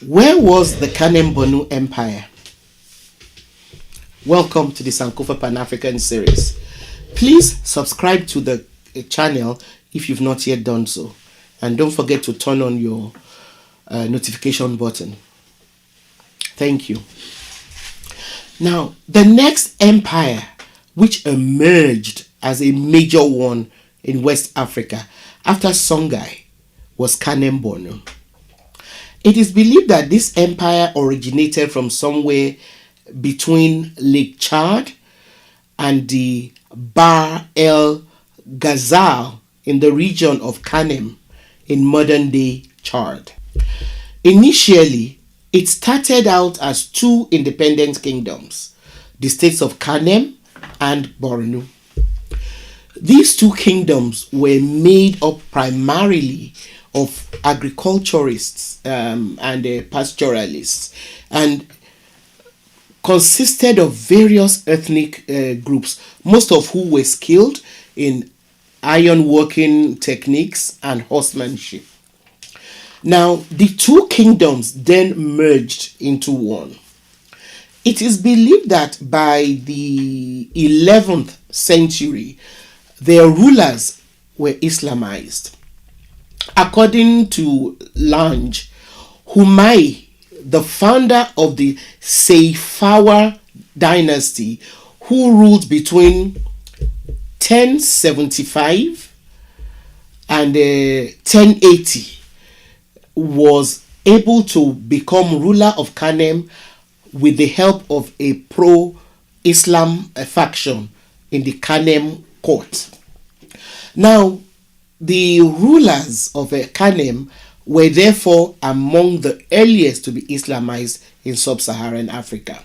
Where was the Kanem Bornu Empire? Welcome to the Sankofa Pan-African series. Please subscribe to the channel if you've not yet done so. And don't forget to turn on your notification button. Thank you. Now, the next empire which emerged as a major one in West Africa after Songhai was Kanem Bornu. It is believed that this empire originated from somewhere between Lake Chad and the Bahr el Ghazal in the region of Kanem in modern-day Chad. Initially, it started out as two independent kingdoms, the states of Kanem and Bornu. These two kingdoms were made up primarily of agriculturists and pastoralists, and consisted of various ethnic groups, most of who were skilled in ironworking techniques and horsemanship. Now, the two kingdoms then merged into one. It is believed that by the 11th century, their rulers were Islamized. According to Lange, Humayr, the founder of the Seyfawa dynasty, who ruled between 1075 and 1080, was able to become ruler of Kanem with the help of a pro-Islam faction in the Kanem court. Now, the rulers of Kanem were therefore among the earliest to be Islamized in sub-Saharan Africa.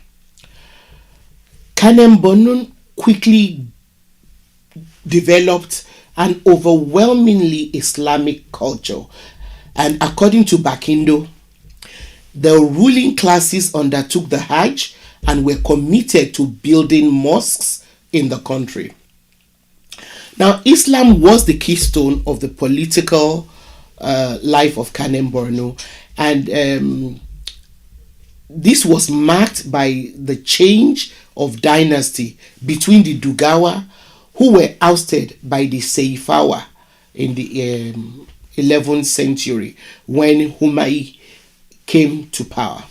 Kanem Bornu quickly developed an overwhelmingly Islamic culture, and according to Bakindo, the ruling classes undertook the Hajj and were committed to building mosques in the country. Now, Islam was the keystone of the political life of Kanem Bornu, and this was marked by the change of dynasty between the Dugawa, who were ousted by the Seyfawa in the 11th century when Humayr came to power.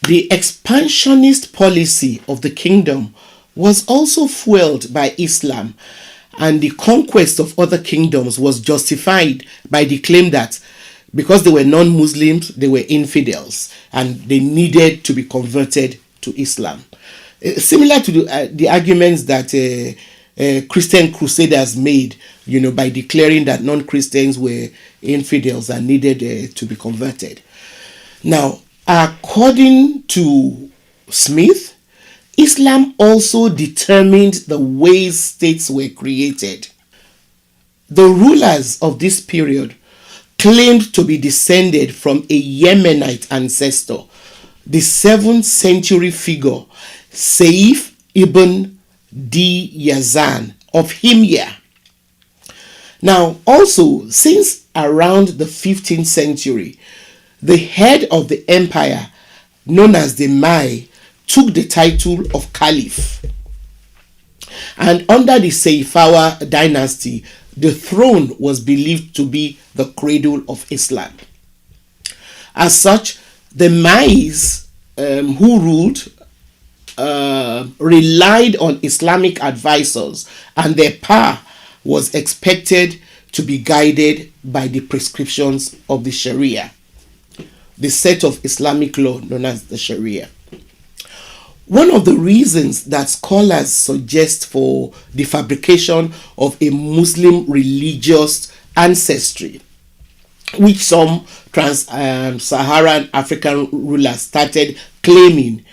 The expansionist policy of the kingdom was also fueled by Islam, and the conquest of other kingdoms was justified by the claim that because they were non-Muslims, they were infidels and they needed to be converted to Islam. Similar to the arguments that Christian crusaders made, by declaring that non-Christians were infidels and needed to be converted. Now, according to Smith, Islam also determined the ways states were created. The rulers of this period claimed to be descended from a Yemenite ancestor, the 7th century figure Saif ibn Di Yazan of Himyar. Now, also, since around the 15th century, the head of the empire, known as the Mai, took the title of Caliph. And under the Seyfawa dynasty, the throne was believed to be the cradle of Islam. As such, the Mais who ruled relied on Islamic advisors, and their power was expected to be guided by the prescriptions of the Sharia, the set of Islamic law known as the Sharia. One of the reasons that scholars suggest for the fabrication of a Muslim religious ancestry, which some trans-Saharan African rulers started claiming,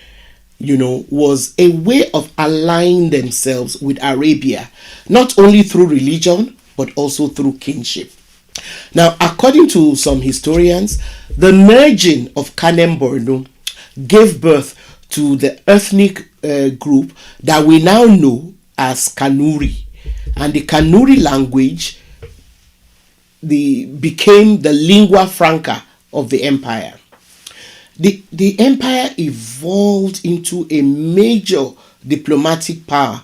was a way of aligning themselves with Arabia, not only through religion, but also through kinship. Now, according to some historians, the merging of Kanem Bornu gave birth to the ethnic group that we now know as Kanuri. And the Kanuri language became the lingua franca of the empire. The empire evolved into a major diplomatic power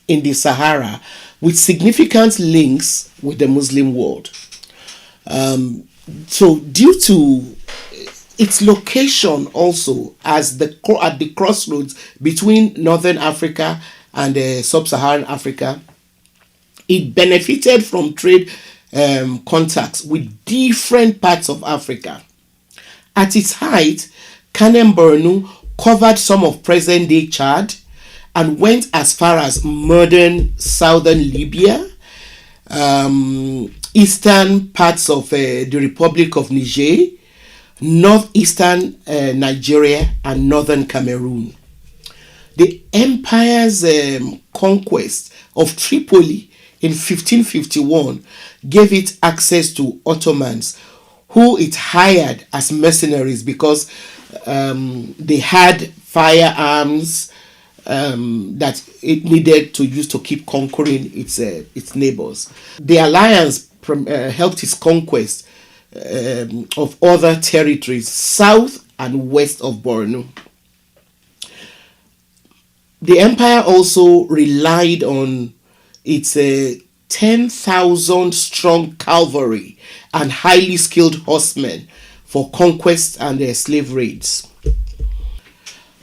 in the Sahara with significant links with the Muslim world. So due to its location also at the crossroads between Northern Africa and Sub-Saharan Africa, it benefited from trade contacts with different parts of Africa. At its height, Kanem Bornu covered some of present-day Chad and went as far as modern southern Libya, eastern parts of the Republic of Niger, northeastern Nigeria, and northern Cameroon. The empire's conquest of Tripoli in 1551 gave it access to Ottomans, who it hired as mercenaries because they had firearms that it needed to use to keep conquering its neighbors. The alliance helped its conquest of other territories south and west of Bornu. The empire also relied on its 10,000 strong cavalry and highly skilled horsemen for conquest and slave raids.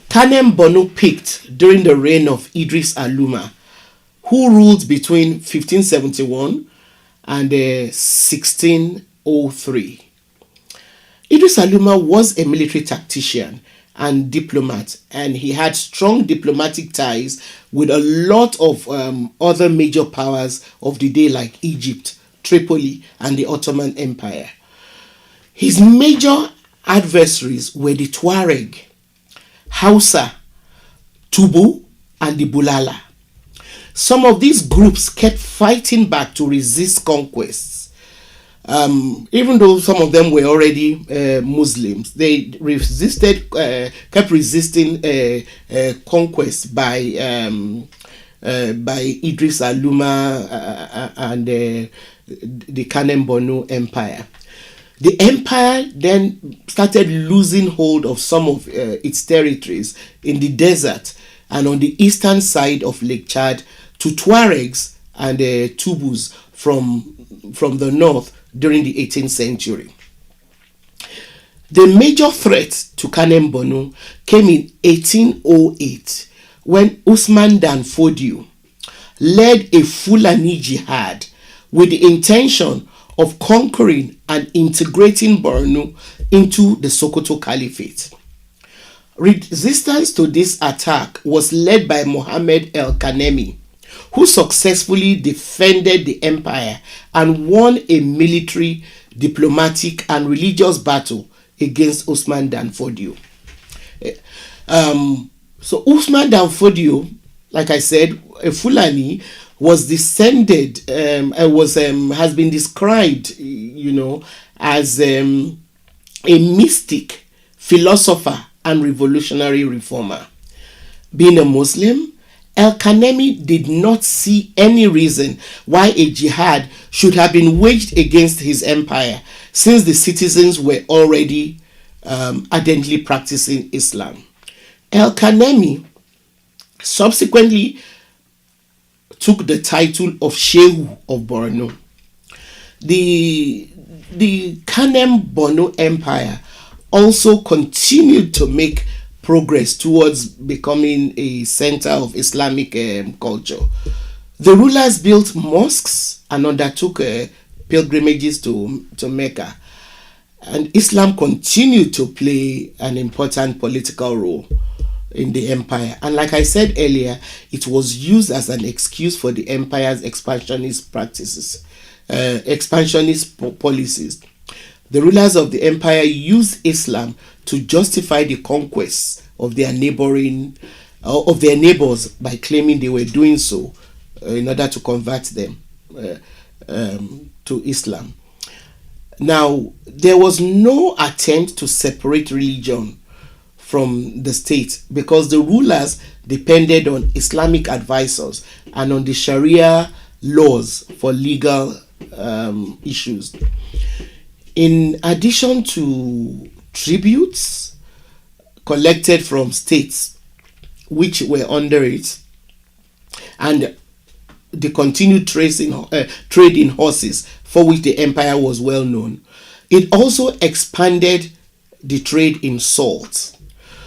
Kanem Bornu peaked during the reign of Idris Aluma, who ruled between 1571 and 1603. Idris Aluma was a military tactician and diplomat, and he had strong diplomatic ties with a lot of other major powers of the day like Egypt, Tripoli, and the Ottoman Empire. His major adversaries were the Tuareg, Hausa, Tubu, and the Bulala. Some of these groups kept fighting back to resist conquests. Even though some of them were already Muslims, they kept resisting conquest by Idris Aluma and the Kanem Bornu Empire. The empire then started losing hold of some of its territories in the desert and on the eastern side of Lake Chad to Tuaregs and Tubus from the north during the 18th century. The major threat to Kanem Bornu came in 1808 when Usman Dan Fodio led a Fulani jihad with the intention of conquering and integrating Bornu into the Sokoto Caliphate. Resistance to this attack was led by Mohammed El Kanemi, who successfully defended the empire and won a military, diplomatic, and religious battle against Usman Dan Fodio. So Usman Dan Fodio, like I said, a Fulani, was descended, has been described, as a mystic, philosopher, and revolutionary reformer. Being a Muslim, El Kanemi did not see any reason why a jihad should have been waged against his empire, since the citizens were already ardently practicing Islam. El Kanemi subsequently took the title of Shehu of Bornu. The Kanem Bornu Empire also continued to make progress towards becoming a center of Islamic culture. The rulers built mosques and undertook pilgrimages to Mecca, and Islam continued to play an important political role in the empire. And like I said earlier, it was used as an excuse for the empire's expansionist policies. The rulers of the empire used Islam to justify the conquests of their neighbors by claiming they were doing so in order to convert them to Islam. Now, there was no attempt to separate religion from the state because the rulers depended on Islamic advisors and on the Sharia laws for legal issues. In addition to tributes collected from states which were under it, and the continued trade in horses, for which the empire was well known, it also expanded the trade in salt.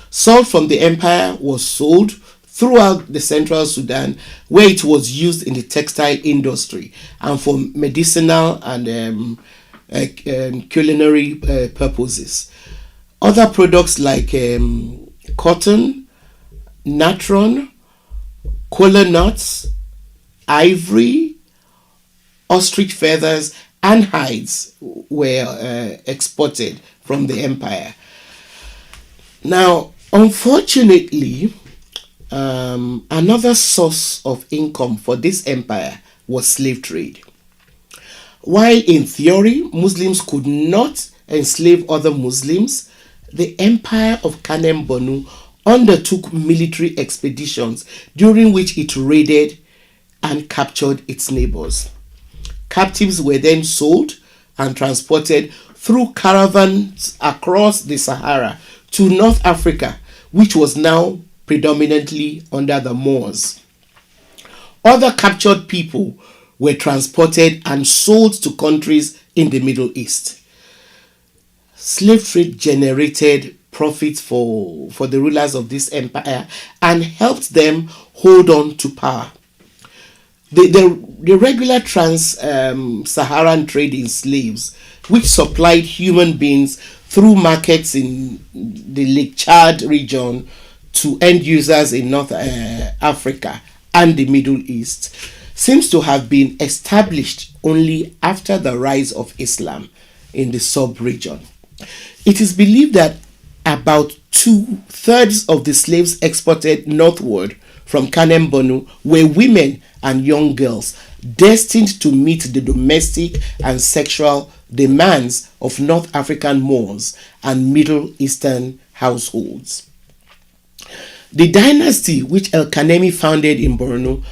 Salt from the empire was sold throughout the central Sudan, where it was used in the textile industry and for medicinal and culinary purposes. Other products like cotton, natron, kola nuts, ivory, ostrich feathers, and hides were exported from the empire. Now, unfortunately, another source of income for this empire was slave trade. While in theory Muslims could not enslave other Muslims, the empire of Kanem Bornu undertook military expeditions during which it raided and captured its neighbors. Captives were then sold and transported through caravans across the Sahara to North Africa, which was now predominantly under the Moors. Other captured people were transported and sold to countries in the Middle East. Slave trade generated profits for the rulers of this empire and helped them hold on to power. The regular trans-Saharan trade in slaves, which supplied human beings through markets in the Lake Chad region to end users in North Africa and the Middle East, seems to have been established only after the rise of Islam in the sub-region. It is believed that about 2/3 of the slaves exported northward from Kanem Bornu were women and young girls destined to meet the domestic and sexual demands of North African Moors and Middle Eastern households. The dynasty which El-Kanemi founded in Bornu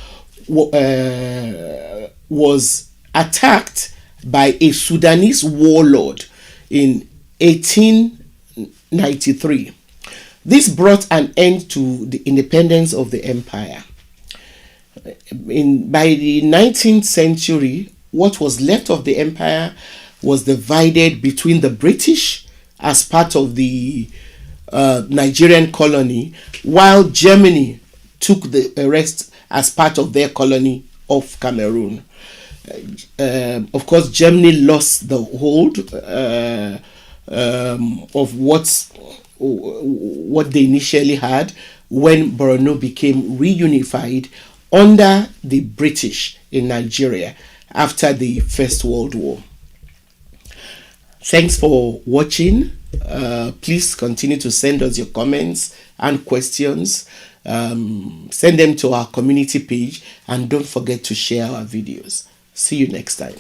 was attacked by a Sudanese warlord in 1893. This brought an end to the independence of the empire. By the 19th century, what was left of the empire was divided between the British as part of the Nigerian colony, while Germany took the rest as part of their colony of Cameroon. Of course, Germany lost the hold of what they initially had when Bornu became reunified under the British in Nigeria after the First World War. Thanks for watching. Please continue to send us your comments and questions. Send them to our community page, and don't forget to share our videos. See you next time.